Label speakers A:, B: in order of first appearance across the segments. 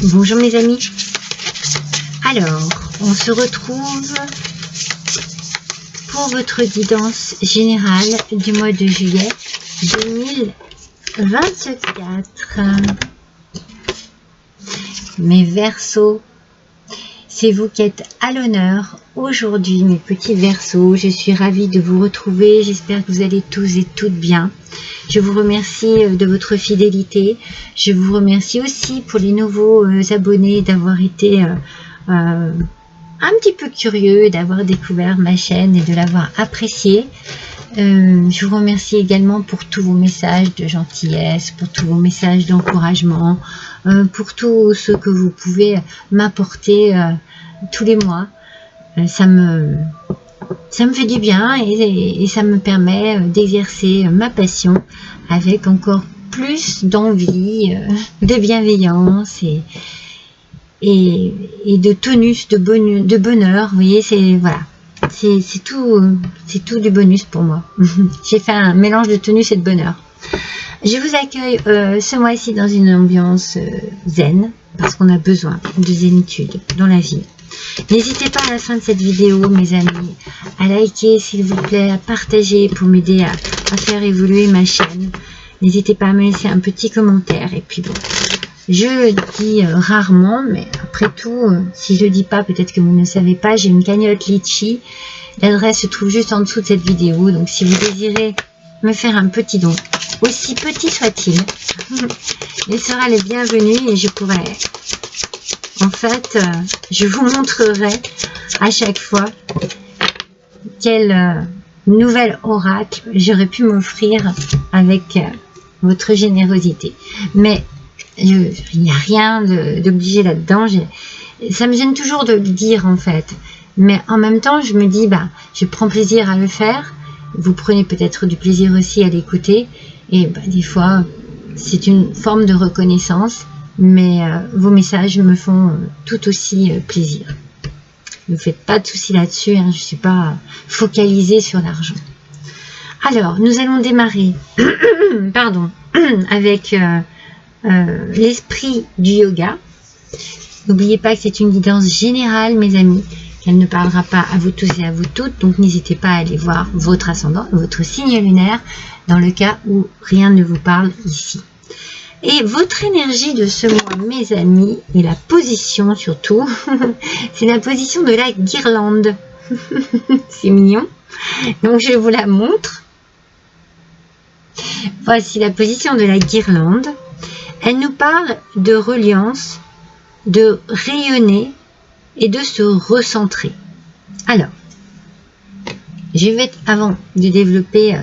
A: Bonjour mes amis. Alors, on se retrouve pour votre guidance générale du mois de juillet 2024. Mes Verseaux, c'est vous qui êtes à l'honneur aujourd'hui, mes petits Verseaux. Je suis ravie de vous retrouver. J'espère que vous allez tous et toutes bien. Je vous remercie de votre fidélité. Je vous remercie aussi pour les nouveaux abonnés d'avoir été un petit peu curieux, d'avoir découvert ma chaîne et de l'avoir appréciée. Je vous remercie également pour tous vos messages de gentillesse, pour tous vos messages d'encouragement, pour tout ce que vous pouvez m'apporter tous les mois. Ça me fait du bien et ça me permet d'exercer ma passion avec encore plus d'envie, de bienveillance et de tonus, de bonheur. Vous voyez, c'est tout du bonus pour moi. J'ai fait un mélange de tonus et de bonheur. Je vous accueille ce mois-ci dans une ambiance zen, parce qu'on a besoin de zénitude dans la vie. N'hésitez pas à la fin de cette vidéo, mes amis, à liker s'il vous plaît, à partager pour m'aider à faire évoluer ma chaîne. N'hésitez pas à me laisser un petit commentaire. Et puis bon, je dis rarement, mais après tout, si je ne dis pas, peut-être que vous ne le savez pas, j'ai une cagnotte Litchi. L'adresse se trouve juste en dessous de cette vidéo. Donc si vous désirez me faire un petit don, aussi petit soit-il, il sera le bienvenu et je pourrai... En fait, je vous montrerai à chaque fois quel nouvel oracle j'aurais pu m'offrir avec votre générosité. Mais il n'y a rien d'obligé là-dedans. Ça me gêne toujours de le dire en fait. Mais en même temps, je me dis, je prends plaisir à le faire. Vous prenez peut-être du plaisir aussi à l'écouter. Et des fois, c'est une forme de reconnaissance. Mais vos messages me font tout aussi plaisir. Ne vous faites pas de soucis là-dessus, hein, je ne suis pas focalisée sur l'argent. Alors, nous allons démarrer pardon, avec l'esprit du yoga. N'oubliez pas que c'est une guidance générale, mes amis. Elle ne parlera pas à vous tous et à vous toutes, donc n'hésitez pas à aller voir votre ascendant, votre signe lunaire, dans le cas où rien ne vous parle ici. Et votre énergie de ce mois, mes amis, et la position surtout, c'est la position de la guirlande. C'est mignon. Donc je vous la montre. Voici la position de la guirlande. Elle nous parle de reliance, de rayonner et de se recentrer. Alors, je vais, avant de développer...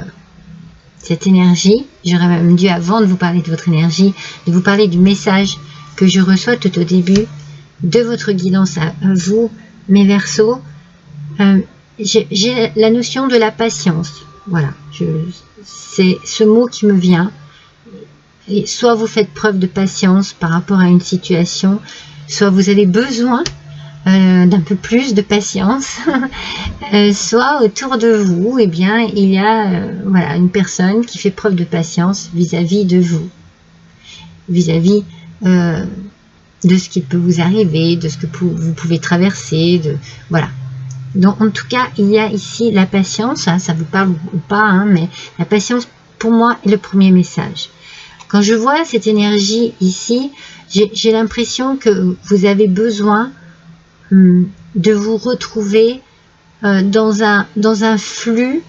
A: cette énergie, j'aurais même dû, avant de vous parler de votre énergie, de vous parler du message que je reçois tout au début de votre guidance à vous, mes Verseaux. J'ai la notion de la patience. Voilà, c'est ce mot qui me vient. Et soit vous faites preuve de patience par rapport à une situation, soit vous avez besoin d'un peu plus de patience, soit autour de vous, eh bien, il y a voilà, une personne qui fait preuve de patience vis-à-vis de vous, vis-à-vis de ce qui peut vous arriver, de ce que vous pouvez traverser, voilà. Donc, en tout cas, il y a ici la patience, hein, ça vous parle ou pas, hein, mais la patience, pour moi, est le premier message. Quand je vois cette énergie ici, j'ai l'impression que vous avez besoin de vous retrouver dans un flux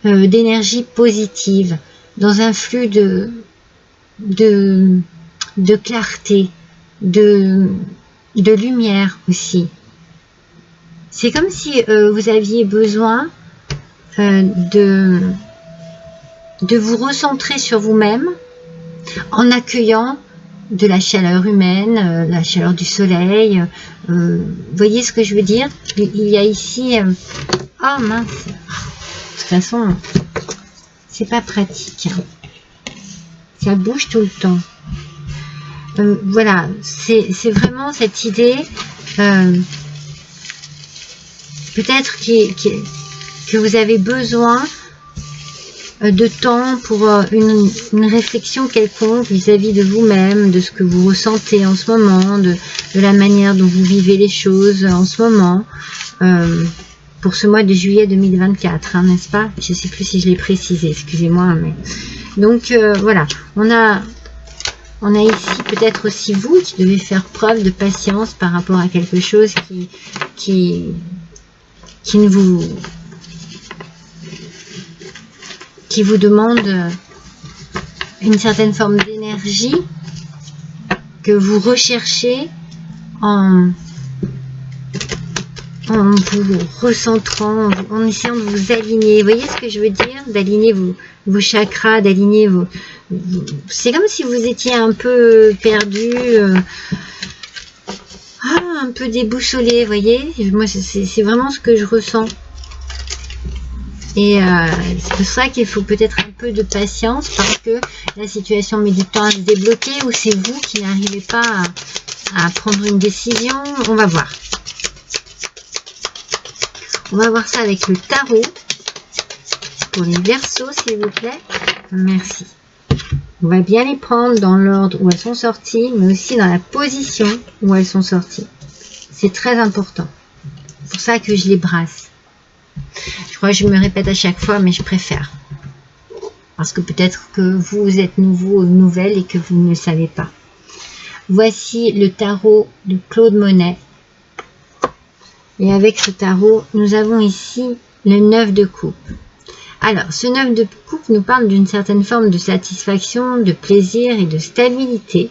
A: d'énergie positive, dans un flux de clarté, de lumière aussi. C'est comme si vous aviez besoin de vous recentrer sur vous-même en accueillant de la chaleur humaine, la chaleur du soleil. Voyez ce que je veux dire? Il y a ici... oh mince! De toute façon, c'est pas pratique. Hein. Ça bouge tout le temps. Voilà, c'est vraiment cette idée... peut-être que vous avez besoin de temps pour une réflexion quelconque vis-à-vis de vous-même, de ce que vous ressentez en ce moment, de la manière dont vous vivez les choses en ce moment, pour ce mois de juillet 2024, hein, n'est-ce pas? Je ne sais plus si je l'ai précisé, excusez-moi. Mais... Donc voilà, on a ici peut-être aussi vous qui devez faire preuve de patience par rapport à quelque chose qui vous demande une certaine forme d'énergie que vous recherchez en vous recentrant, en essayant de vous aligner. Vous voyez ce que je veux dire? D'aligner vos chakras, d'aligner vos... C'est comme si vous étiez un peu perdu, un peu déboussolé, vous voyez? Moi, c'est vraiment ce que je ressens. Et c'est pour ça qu'il faut peut-être un peu de patience parce que la situation met du temps à se débloquer ou c'est vous qui n'arrivez pas à prendre une décision. On va voir. On va voir ça avec le tarot pour les Verseaux, s'il vous plaît. Merci. On va bien les prendre dans l'ordre où elles sont sorties, mais aussi dans la position où elles sont sorties. C'est très important. C'est pour ça que je les brasse. Je crois que je me répète à chaque fois, mais je préfère. Parce que peut-être que vous êtes nouveau ou nouvelle et que vous ne le savez pas. Voici le tarot de Claude Monet. Et avec ce tarot, nous avons ici le 9 de coupe. Alors, ce 9 de coupe nous parle d'une certaine forme de satisfaction, de plaisir et de stabilité.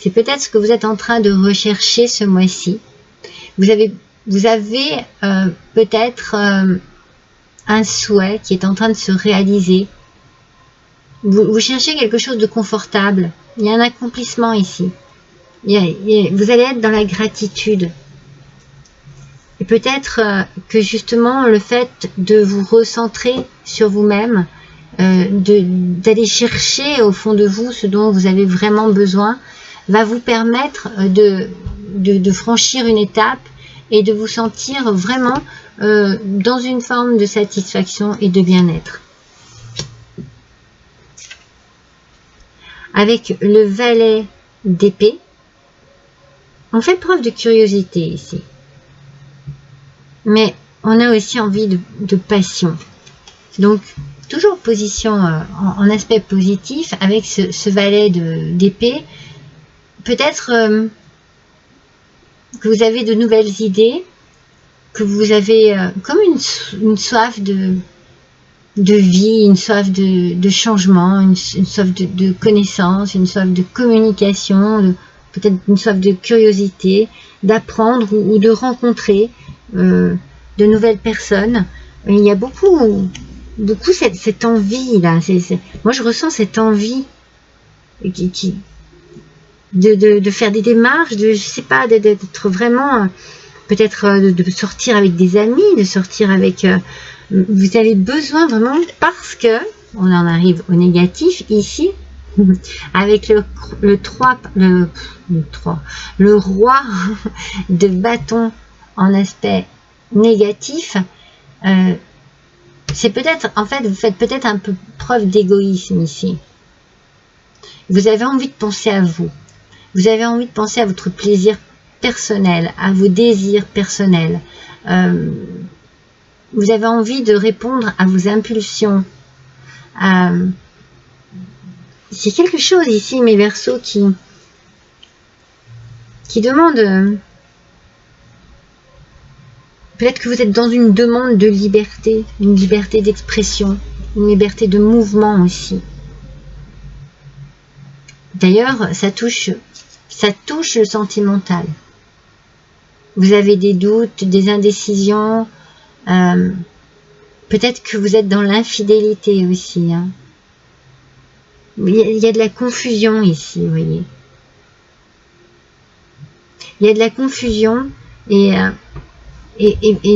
A: C'est peut-être ce que vous êtes en train de rechercher ce mois-ci. Vous avez peut-être un souhait qui est en train de se réaliser. Vous cherchez quelque chose de confortable. Il y a un accomplissement ici. Vous allez être dans la gratitude. Et peut-être que justement le fait de vous recentrer sur vous-même, d'aller chercher au fond de vous ce dont vous avez vraiment besoin, va vous permettre de franchir une étape et de vous sentir vraiment dans une forme de satisfaction et de bien-être. Avec le valet d'épée, on fait preuve de curiosité ici. Mais on a aussi envie de passion. Donc, toujours position en aspect positif avec ce valet d'épée. Peut-être que vous avez de nouvelles idées, que vous avez comme une soif de vie, une soif de changement, une soif de connaissance, une soif de communication, peut-être une soif de curiosité, d'apprendre ou de rencontrer de nouvelles personnes. Il y a beaucoup cette envie là. Moi je ressens cette envie de faire des démarches, je sais pas, d'être vraiment peut-être de sortir avec des amis, de sortir avec. Vous avez besoin vraiment parce que on en arrive au négatif ici. Avec le roi de bâton en aspect négatif, c'est peut-être, en fait, vous faites peut-être un peu preuve d'égoïsme ici. Vous avez envie de penser à vous. Vous avez envie de penser à votre plaisir personnel, à vos désirs personnels. Vous avez envie de répondre à vos impulsions. C'est quelque chose ici, mes Verseaux, qui demande... Peut-être que vous êtes dans une demande de liberté, une liberté d'expression, une liberté de mouvement aussi. D'ailleurs, ça touche le sentimental. Vous avez des doutes, des indécisions. Peut-être que vous êtes dans l'infidélité aussi. Hein. Il y a de la confusion ici, vous voyez. Il y a de la confusion et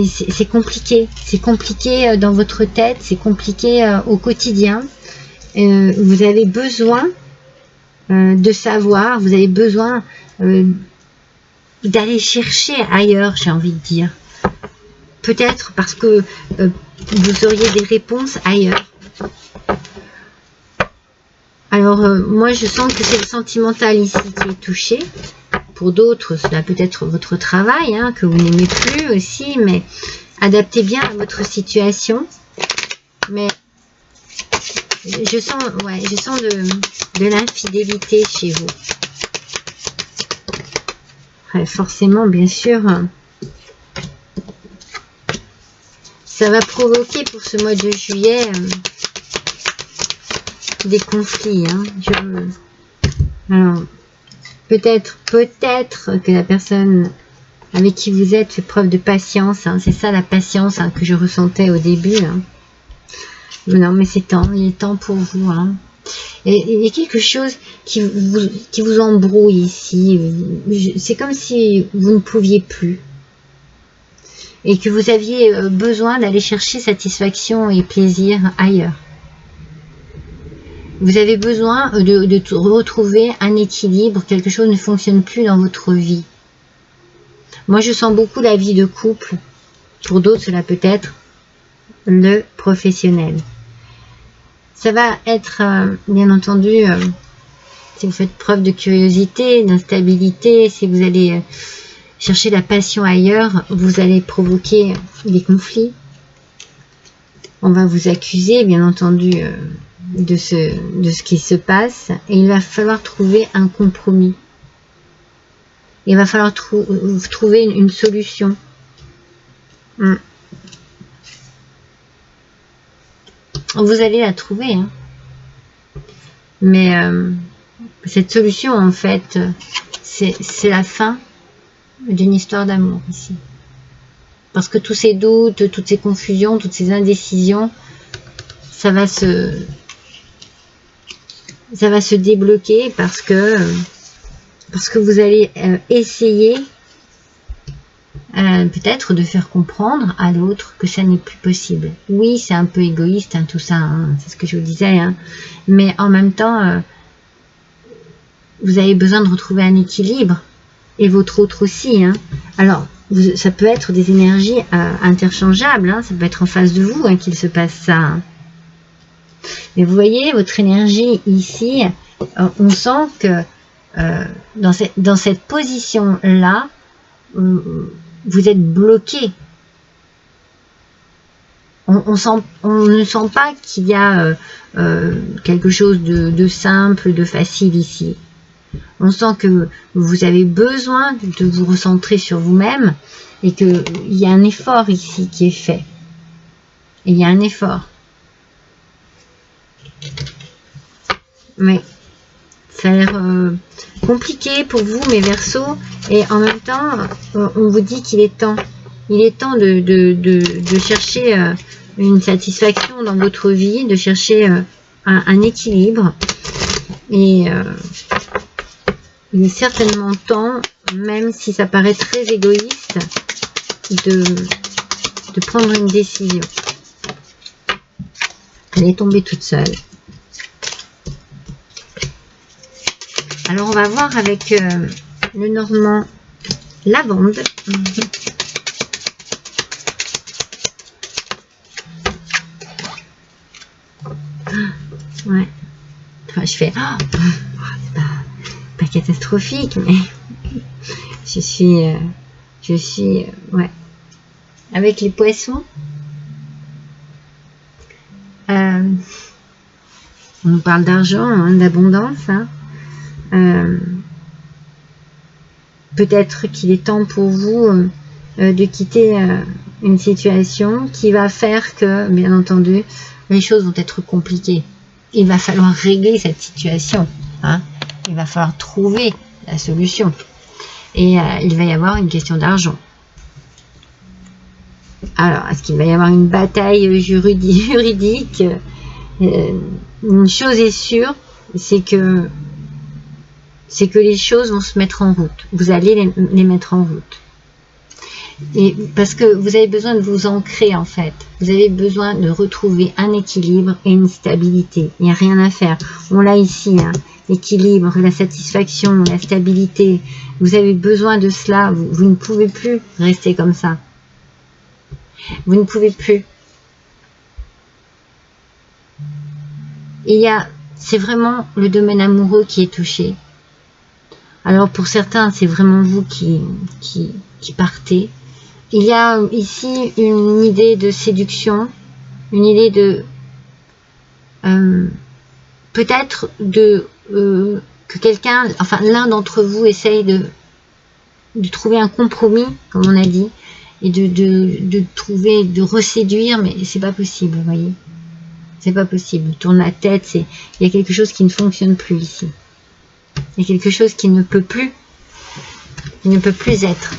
A: c'est compliqué. C'est compliqué dans votre tête, c'est compliqué au quotidien. Vous avez besoin de savoir, vous avez besoin d'aller chercher ailleurs, j'ai envie de dire. Peut-être parce que vous auriez des réponses ailleurs. Alors, moi, je sens que c'est le sentimental ici qui est touché. Pour d'autres, cela peut être votre travail, hein, que vous n'aimez plus aussi, mais adaptez bien à votre situation. Mais je sens, ouais, je sens de l'infidélité chez vous. Ouais, forcément, bien sûr, ça va provoquer pour ce mois de juillet des conflits. Hein. Alors, peut-être que la personne avec qui vous êtes fait preuve de patience. Hein. C'est ça la patience, hein, que je ressentais au début. Hein. Non, mais c'est temps, il est temps pour vous. Hein. Et il y a quelque chose qui vous embrouille ici. C'est comme si vous ne pouviez plus. Et que vous aviez besoin d'aller chercher satisfaction et plaisir ailleurs. Vous avez besoin de retrouver un équilibre, quelque chose ne fonctionne plus dans votre vie. Moi, je sens beaucoup la vie de couple. Pour d'autres, cela peut être le professionnel. Ça va être, bien entendu, si vous faites preuve de curiosité, d'instabilité, si vous allez chercher la passion ailleurs, vous allez provoquer des conflits. On va vous accuser, bien entendu, de ce qui se passe. Et il va falloir trouver un compromis. Il va falloir trouver une solution. Vous allez la trouver. Hein. Mais cette solution, en fait, c'est la fin d'une histoire d'amour ici. Parce que tous ces doutes, toutes ces confusions, toutes ces indécisions, ça va se débloquer parce que vous allez essayer peut-être de faire comprendre à l'autre que ça n'est plus possible. Oui, c'est un peu égoïste, hein, tout ça, hein, c'est ce que je vous disais, hein, mais en même temps, vous avez besoin de retrouver un équilibre, et votre autre aussi. Hein. Alors, ça peut être des énergies interchangeables, hein, ça peut être en face de vous, hein, qu'il se passe ça. Hein. Mais vous voyez, votre énergie ici, on sent que dans cette position-là, vous êtes bloqué. On ne sent pas qu'il y a quelque chose de simple, de facile ici. On sent que vous avez besoin de vous recentrer sur vous-même et qu'il y a un effort ici qui est fait. Il y a un effort. Mais ça a l'air compliqué pour vous, mes Verseaux, et en même temps, on vous dit qu'il est temps. Il est temps de chercher une satisfaction dans votre vie, de chercher un équilibre. Et il est certainement temps, même si ça paraît très égoïste, de prendre une décision. Elle est tombée toute seule. Alors, on va voir avec le normand lavande. Ouais. Enfin, je fais... c'est pas catastrophique, mais je suis ouais. Avec les poissons, on nous parle d'argent, hein, d'abondance, hein. Peut-être qu'il est temps pour vous de quitter une situation qui va faire que, bien entendu, les choses vont être compliquées. Il va falloir régler cette situation. Hein. Il va falloir trouver la solution. Et il va y avoir une question d'argent. Alors, est-ce qu'il va y avoir une bataille juridique? Une chose est sûre, c'est que les choses vont se mettre en route. Vous allez les mettre en route. Et parce que vous avez besoin de vous ancrer, en fait. Vous avez besoin de retrouver un équilibre et une stabilité. Il n'y a rien à faire. On l'a ici, hein. L'équilibre, la satisfaction, la stabilité. Vous avez besoin de cela. Vous ne pouvez plus rester comme ça. Vous ne pouvez plus. c'est vraiment le domaine amoureux qui est touché. Alors pour certains, c'est vraiment vous qui partez. Il y a ici une idée de séduction, une idée de peut-être que quelqu'un, enfin l'un d'entre vous essaye de trouver un compromis, comme on a dit, et de trouver, de reséduire, mais c'est pas possible, vous voyez. C'est pas possible. Il tourne la tête, il y a quelque chose qui ne fonctionne plus ici. Il y a quelque chose qui ne peut plus être.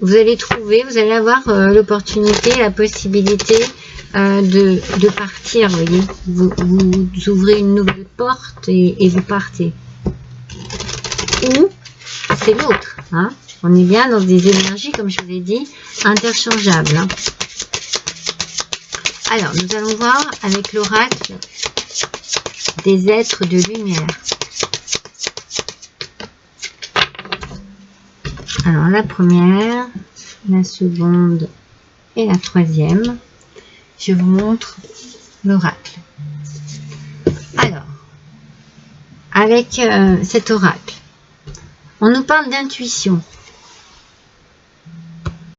A: Vous allez trouver, vous allez avoir l'opportunité, la possibilité de partir, vous voyez. Vous ouvrez une nouvelle porte et vous partez. Ou c'est l'autre, hein. On est bien dans des énergies, comme je vous l'ai dit, interchangeables. Hein. Alors, nous allons voir avec l'oracle des êtres de lumière. Alors, la première, la seconde et la troisième. Je vous montre l'oracle. Alors, avec cet oracle, on nous parle d'intuition.